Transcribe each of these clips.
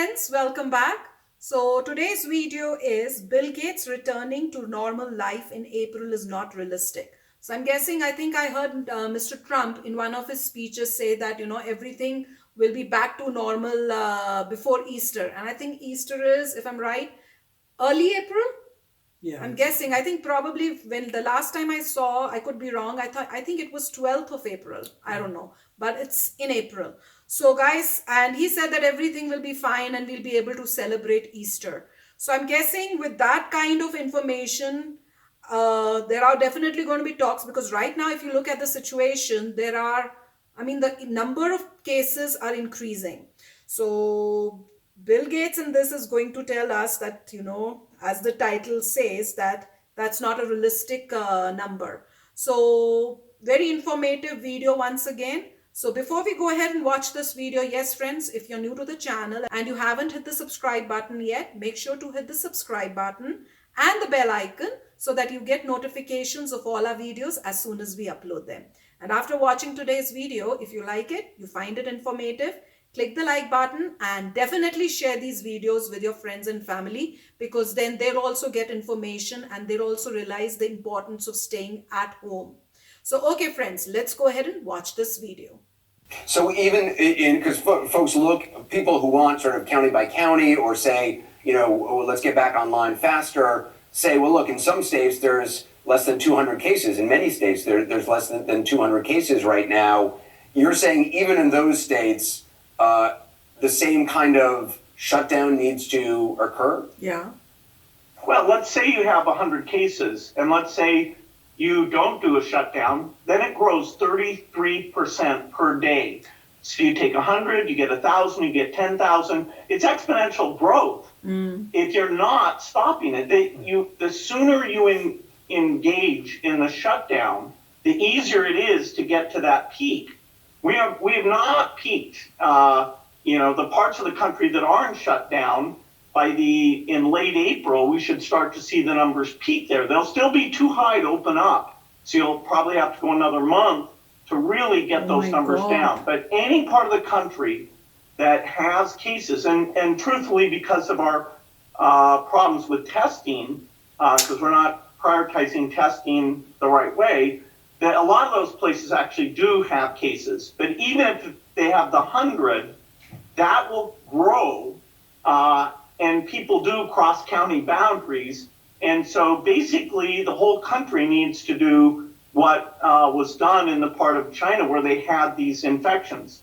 friends, welcome back. So today's video is Bill Gates returning to normal life in April is not realistic. So I'm guessing, I think I heard Mr. Trump in one of his speeches say that, everything will be back to normal before Easter. And I think Easter is, if I'm right, early April. Yeah, I'm guessing. I think probably when the last time I saw, I could be wrong. I think it was 12th of April. I don't know, but it's in April. So guys, and he said that everything will be fine and we'll be able to celebrate Easter. So I'm guessing with that kind of information, there are definitely going to be talks because right now, if you look at the situation, the number of cases are increasing. So Bill Gates in this is going to tell us that, as the title says, that that's not a realistic number. So very informative video once again. So before we go ahead and watch this video, yes, friends, if you're new to the channel and you haven't hit the subscribe button yet, make sure to hit the subscribe button and the bell icon so that you get notifications of all our videos as soon as we upload them. And after watching today's video, if you like it, you find it informative, click the like button and definitely share these videos with your friends and family because then they'll also get information and they'll also realize the importance of staying at home. So, okay, friends, let's go ahead and watch this video. So even because folks look, people who want sort of county by county or say, oh, let's get back online faster, say, well, look, in some states there's less than 200 cases. In many states there's less than 200 cases right now. You're saying even in those states, the same kind of shutdown needs to occur? Yeah. Well, let's say you have 100 cases, and let's say you don't do a shutdown, then it grows 33% per day. So you take 100, you get 1,000, you get 10,000. It's exponential growth. If you're not stopping it, the sooner you engage in the shutdown, the easier it is to get to that peak. We have not peaked. The parts of the country that aren't shut down, in late April, we should start to see the numbers peak there. They'll still be too high to open up. So you'll probably have to go another month to really get those numbers down. But any part of the country that has cases, and truthfully, because of our problems with testing, because we're not prioritizing testing the right way, that a lot of those places actually do have cases. But even if they have the 100, that will grow, and people do cross county boundaries. And so basically the whole country needs to do what was done in the part of China where they had these infections.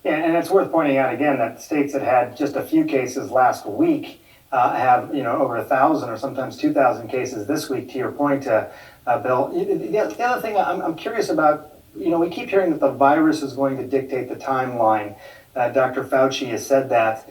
yeah, and it's worth pointing out again that states that had just a few cases last week have over 1,000 or sometimes 2,000 cases this week. To your point, Bill, the other thing I'm curious about, we keep hearing that the virus is going to dictate the timeline. Dr. Fauci has said that.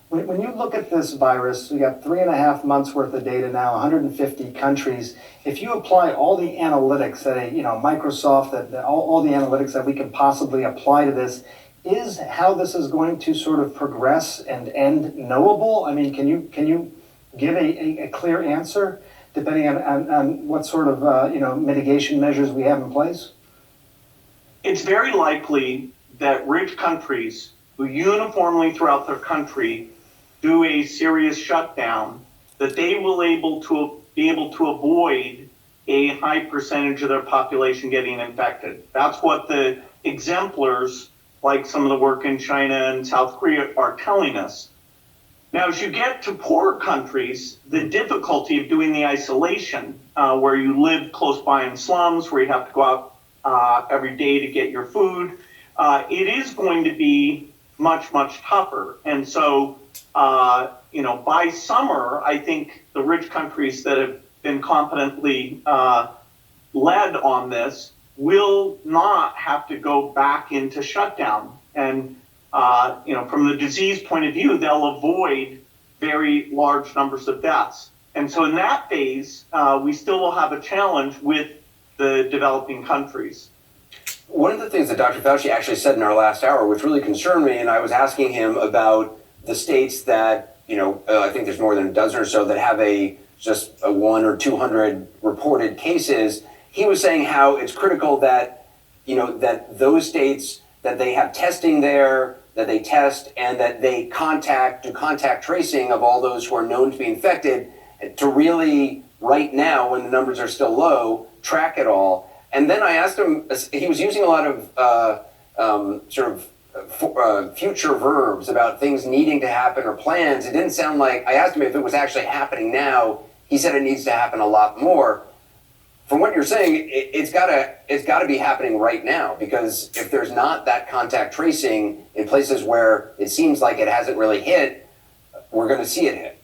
When you look at this virus, we got 3.5 months worth of data now, 150 countries. If you apply all the analytics that Microsoft, that all the analytics that we can possibly apply to this, is how this is going to sort of progress and end knowable? I mean, can you give a clear answer depending on what sort of mitigation measures we have in place? It's very likely that rich countries who uniformly throughout their country do a serious shutdown, that they will be able to avoid a high percentage of their population getting infected. That's what the exemplars, like some of the work in China and South Korea, are telling us. Now, as you get to poorer countries, the difficulty of doing the isolation, where you live close by in slums, where you have to go out every day to get your food, it is going to be much, much tougher. And so, by summer, I think the rich countries that have been competently led on this will not have to go back into shutdown. And, from the disease point of view, they'll avoid very large numbers of deaths. And so in that phase, we still will have a challenge with the developing countries. One of the things that Dr. Fauci actually said in our last hour, which really concerned me, and I was asking him about the states that, I think there's more than a dozen or so that have just a 100 or 200 reported cases. He was saying how it's critical that, that those states, that they have testing there, that they test, and that they do contact tracing of all those who are known to be infected, to really, right now, when the numbers are still low, track it all. And then I asked him, he was using a lot of future verbs about things needing to happen or plans. It didn't sound like, I asked him if it was actually happening now. He said it needs to happen a lot more. From what you're saying, it's gotta be happening right now, because if there's not that contact tracing in places where it seems like it hasn't really hit, we're gonna see it hit.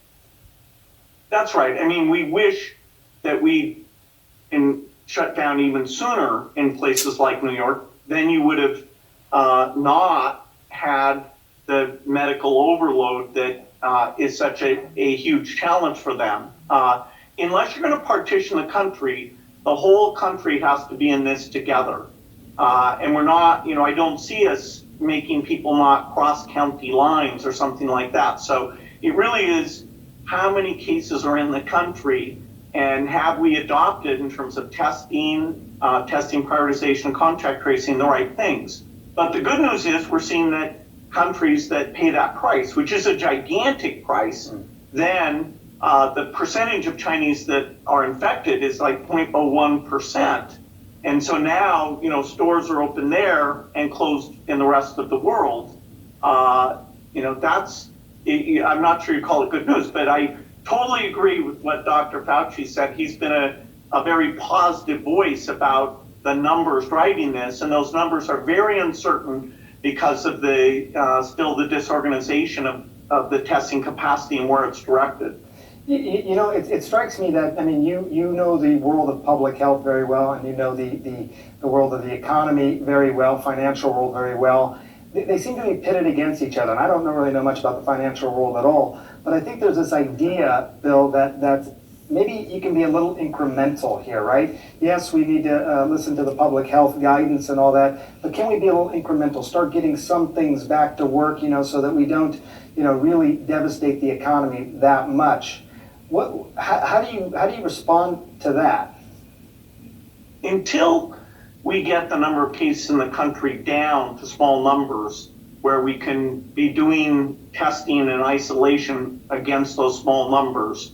That's right. I mean, we wish that we can shut down even sooner in places like New York. Then you would have not had the medical overload that is such a huge challenge for them. Unless you're going to partition the country, the whole country has to be in this together. And we're not, I don't see us making people not cross county lines or something like that. So it really is how many cases are in the country, and have we adopted, in terms of testing, prioritization, contact tracing, the right things. But the good news is we're seeing that countries that pay that price, which is a gigantic price, then the percentage of Chinese that are infected is like 0.01%. And so now, stores are open there and closed in the rest of the world. That's, I'm not sure you call it good news, but I totally agree with what Dr. Fauci said. He's been a very positive voice about the numbers driving this, and those numbers are very uncertain because of still the disorganization of the testing capacity and where it's directed. It strikes me that, you know the world of public health very well, and you know the world of the economy very well, financial world very well. They seem to be pitted against each other, and I don't really know much about the financial world at all, but I think there's this idea, Bill, that maybe you can be a little incremental here, right? Yes, we need to listen to the public health guidance and all that, but can we be a little incremental, start getting some things back to work, so that we don't, really devastate the economy that much? How do you respond to that? Until we get the number of cases in the country down to small numbers, where we can be doing testing and isolation against those small numbers,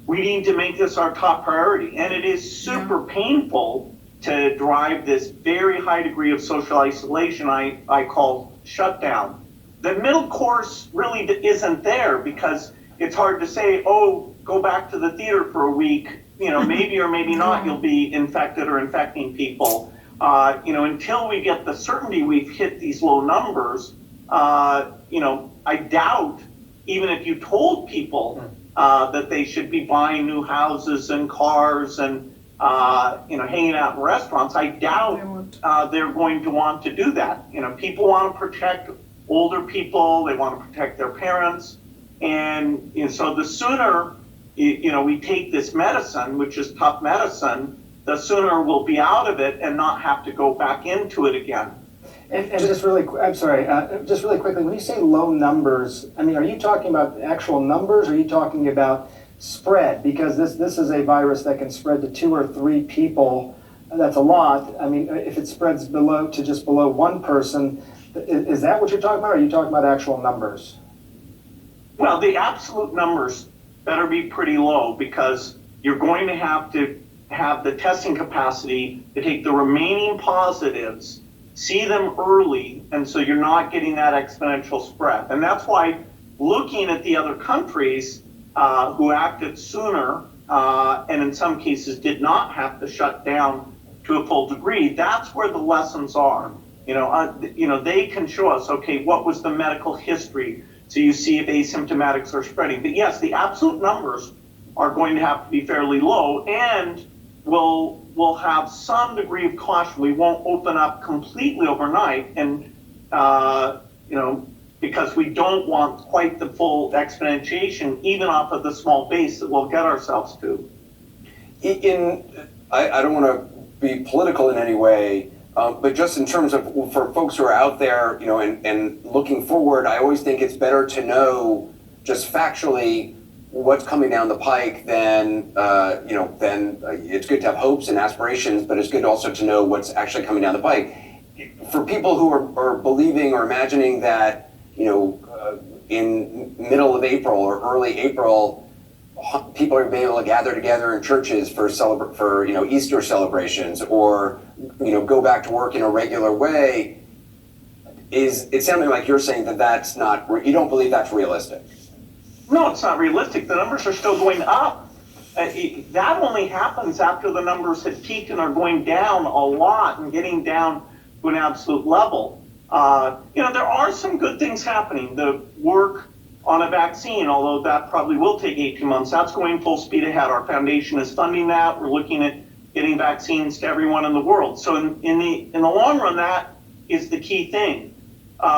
we need to make this our top priority. And it is super painful to drive this very high degree of social isolation I call shutdown. The middle course really isn't there, because it's hard to say, oh, go back to the theater for a week, maybe or maybe not you'll be infected or infecting people. Until we get the certainty we've hit these low numbers, I doubt, even if you told people that they should be buying new houses and cars and, hanging out in restaurants, I doubt they're going to want to do that. People want to protect older people, they want to protect their parents. And so the sooner, we take this medicine, which is tough medicine, the sooner we'll be out of it and not have to go back into it again. And just really, I'm sorry, just really quickly, when you say low numbers, are you talking about actual numbers, or are you talking about spread? Because this is a virus that can spread to 2 or 3 people. That's a lot. If it spreads just below one person, is that what you're talking about, or are you talking about actual numbers? Well, the absolute numbers better be pretty low, because you're going to have the testing capacity to take the remaining positives, see them early, and so you're not getting that exponential spread. And that's why looking at the other countries who acted sooner and in some cases did not have to shut down to a full degree, that's where the lessons are. They can show us, okay, what was the medical history? So you see if asymptomatics are spreading. But yes, the absolute numbers are going to have to be fairly low, and we'll have some degree of caution. We won't open up completely overnight, and because we don't want quite the full exponentiation, even off of the small base that we'll get ourselves to. I don't want to be political in any way, but just in terms of, for folks who are out there, and looking forward, I always think it's better to know just factually what's coming down the pike than it's good to have hopes and aspirations, but it's good also to know what's actually coming down the pike. for people who are believing or imagining that, in middle of April or early April, people are being able to gather together in churches for Easter celebrations or go back to work in a regular way, it's sounding like you're saying that's not, you don't believe that's realistic. No, it's not realistic. The numbers are still going up. That only happens after the numbers have peaked and are going down a lot and getting down to an absolute level. There are some good things happening. The work on a vaccine, although that probably will take 18 months, that's going full speed ahead. Our foundation is funding that. We're looking at getting vaccines to everyone in the world. So in the long run, that is the key thing.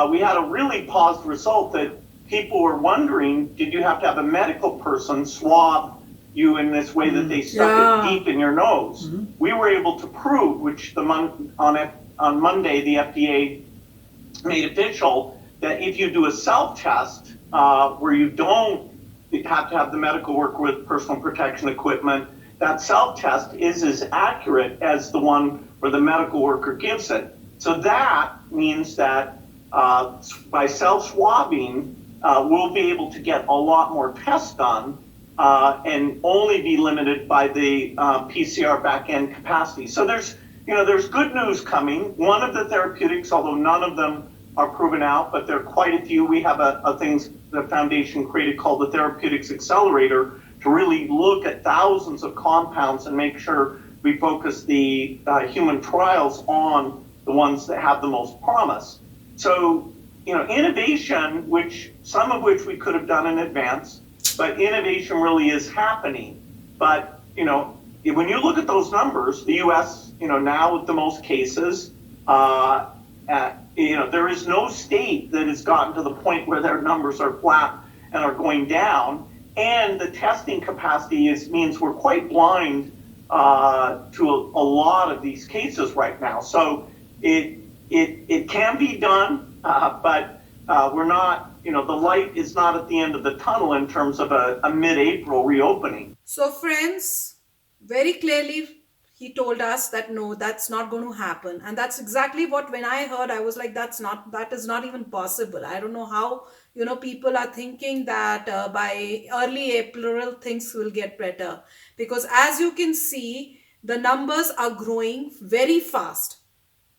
We had a really positive result that people were wondering, did you have to have a medical person swab you in this way that they stuck it deep in your nose? Mm-hmm. We were able to prove, which on Monday the FDA made official, that if you do a self-test where you don't have to have the medical worker with personal protection equipment, that self-test is as accurate as the one where the medical worker gives it. So that means that by self-swabbing, we'll be able to get a lot more tests done and only be limited by the PCR back-end capacity. So there's good news coming. One of the therapeutics, although none of them are proven out, but there are quite a few. We have a thing the foundation created called the Therapeutics Accelerator to really look at thousands of compounds and make sure we focus the human trials on the ones that have the most promise. So, innovation, some of which we could have done in advance, but innovation really is happening. But, when you look at those numbers, the U.S., now with the most cases, there is no state that has gotten to the point where their numbers are flat and are going down. And the testing capacity means we're quite blind to a lot of these cases right now. So it can be done, but we're not, the light is not at the end of the tunnel in terms of a mid-April reopening. So friends, very clearly he told us that no, that's not going to happen. And that's exactly what, when I heard, I was like, that is not even possible. I don't know how, people are thinking that by early April, things will get better. Because as you can see, the numbers are growing very fast,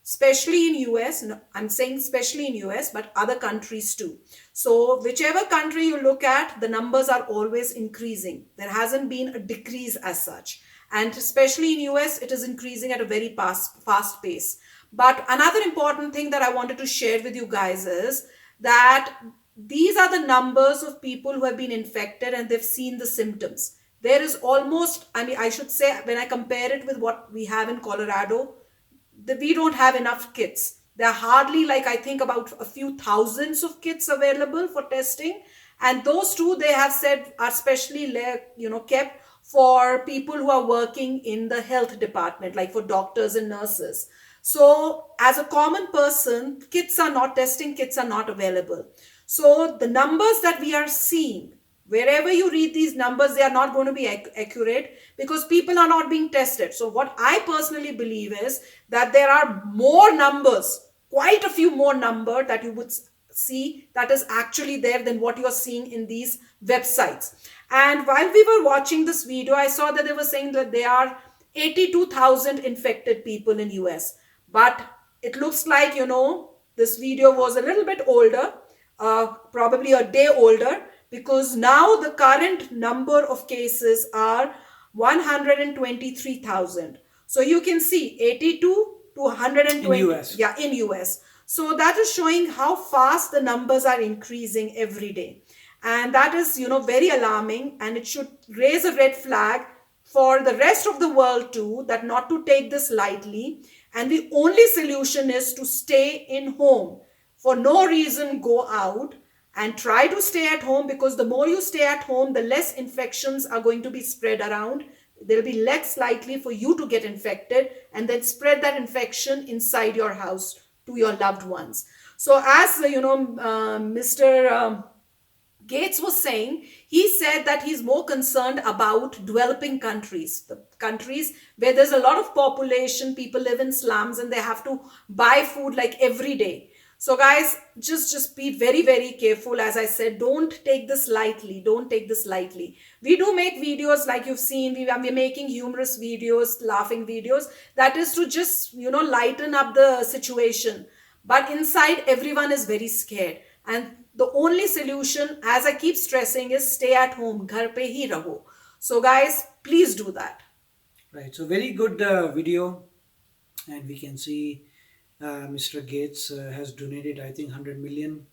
especially in US. No, I'm saying especially in US, but other countries too. So whichever country you look at, the numbers are always increasing. There hasn't been a decrease as such. And especially in US, it is increasing at a very fast pace. But another important thing that I wanted to share with you guys is that these are the numbers of people who have been infected and they've seen the symptoms. There is almost, I should say, when I compare it with what we have in Colorado, we don't have enough kits. There are hardly, I think, about a few thousands of kits available for testing. And those two, they have said, are specially kept for people who are working in the health department, like for doctors and nurses. So as a common person, testing kits are not available. So the numbers that we are seeing, wherever you read these numbers, they are not going to be accurate because people are not being tested. So what I personally believe is that there are more numbers, quite a few more number that you would see that is actually there than what you're seeing in these websites. And while we were watching this video, I saw that they were saying that there are 82,000 infected people in US. But it looks like, this video was a little bit older, probably a day older, because now the current number of cases are 123,000. So you can see 82 to 120. In US. Yeah, in US. So that is showing how fast the numbers are increasing every day. And that is, very alarming, and it should raise a red flag for the rest of the world too, that not to take this lightly. And the only solution is to stay in home. For no reason, go out and try to stay at home, because the more you stay at home, the less infections are going to be spread around. There will be less likely for you to get infected and then spread that infection inside your house to your loved ones. So as Mr. Gates was saying, he said that he's more concerned about developing countries, the countries where there's a lot of population, people live in slums and they have to buy food like every day. So guys, just be very, very careful. As I said, don't take this lightly. Don't take this lightly. We do make videos like you've seen. We're making humorous videos, laughing videos. That is to just, lighten up the situation. But inside, everyone is very scared. And the only solution, as I keep stressing, is stay at home. Ghar pe hi raho. So guys, please do that. Right. So very good video, and we can see Mr. Gates has donated, I think, 100 million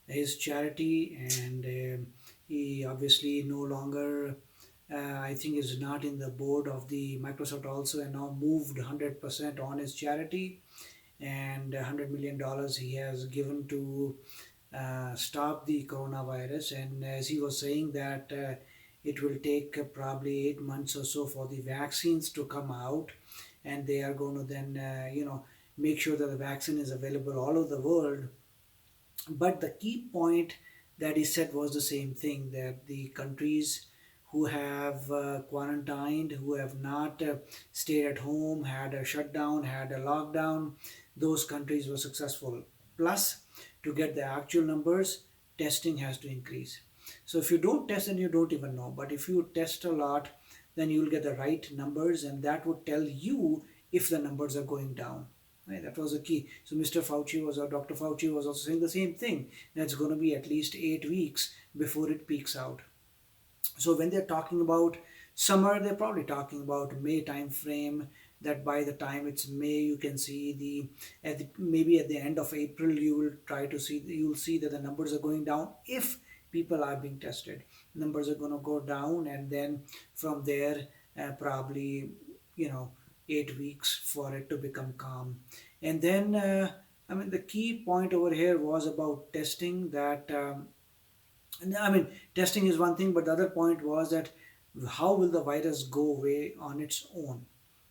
his charity, and he obviously no longer, I think, is not in the board of the Microsoft also, and now moved 100% on his charity, and $100 million he has given to stop the coronavirus. And as he was saying that it will take probably 8 months or so for the vaccines to come out, and they are going to then make sure that the vaccine is available all over the world. But the key point that he said was the same thing, that the countries who have quarantined, who have not stayed at home, had a shutdown, had a lockdown, those countries were successful. Plus, to get the actual numbers, testing has to increase. So if you don't test, then you don't even know. But if you test a lot, then you'll get the right numbers, and that would tell you if the numbers are going down. Right? That was the key. So Dr. Fauci was also saying the same thing. That's going to be at least 8 weeks before it peaks out. So when they're talking about summer, they're probably talking about May time frame, that by the time it's May, you can see maybe at the end of April, you'll see that the numbers are going down. If people are being tested, numbers are going to go down, and then from there, probably, 8 weeks for it to become calm. And then, the key point over here was about testing, that, testing is one thing, but the other point was that how will the virus go away on its own?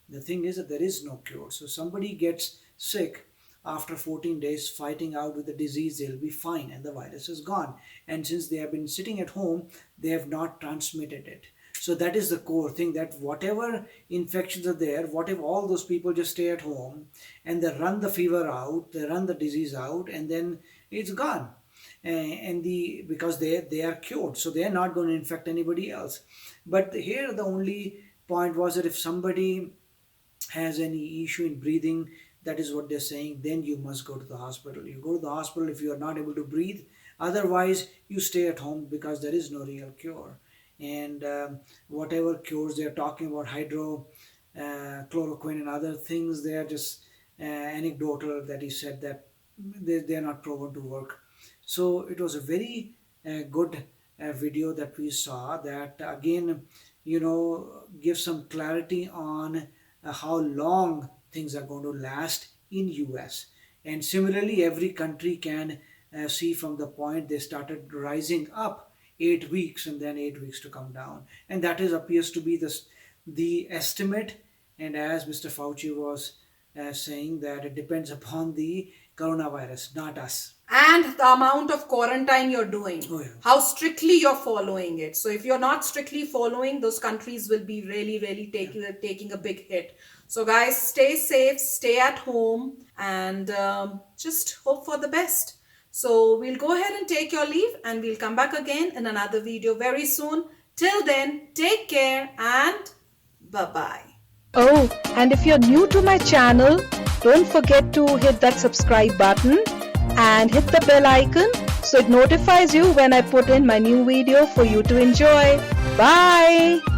The thing is that there is no cure. So somebody gets sick after 14 days fighting out with the disease, they'll be fine and the virus is gone. And since they have been sitting at home, they have not transmitted it. So that is the core thing, that whatever infections are there, what if all those people just stay at home and they run the fever out, they run the disease out, and then it's gone. Because they are cured, so they are not going to infect anybody else. But here the only point was that if somebody has any issue in breathing, that is what they're saying, then you must go to the hospital. You go to the hospital if you are not able to breathe. Otherwise, you stay at home, because there is no real cure. And whatever cures they're talking about, hydrochloroquine and other things, they are just anecdotal, that he said that they're not proven to work. So it was a very good video that we saw, that again, gives some clarity on how long things are going to last in US. And similarly, every country can see from the point they started rising up 8 weeks, and then 8 weeks to come down. And that appears to be the estimate. And as Mr. Fauci was saying, that it depends upon the coronavirus, not us. And the amount of quarantine you're doing, Oh, yeah. how strictly you're following it. So if you're not strictly following, those countries will be really, really taking a big hit. So guys, stay safe, stay at home, and just hope for the best. So we'll go ahead and take your leave, and we'll come back again in another video very soon. Till then, take care and bye-bye. Oh, and if you're new to my channel, don't forget to hit that subscribe button and hit the bell icon so it notifies you when I put in my new video for you to enjoy. Bye!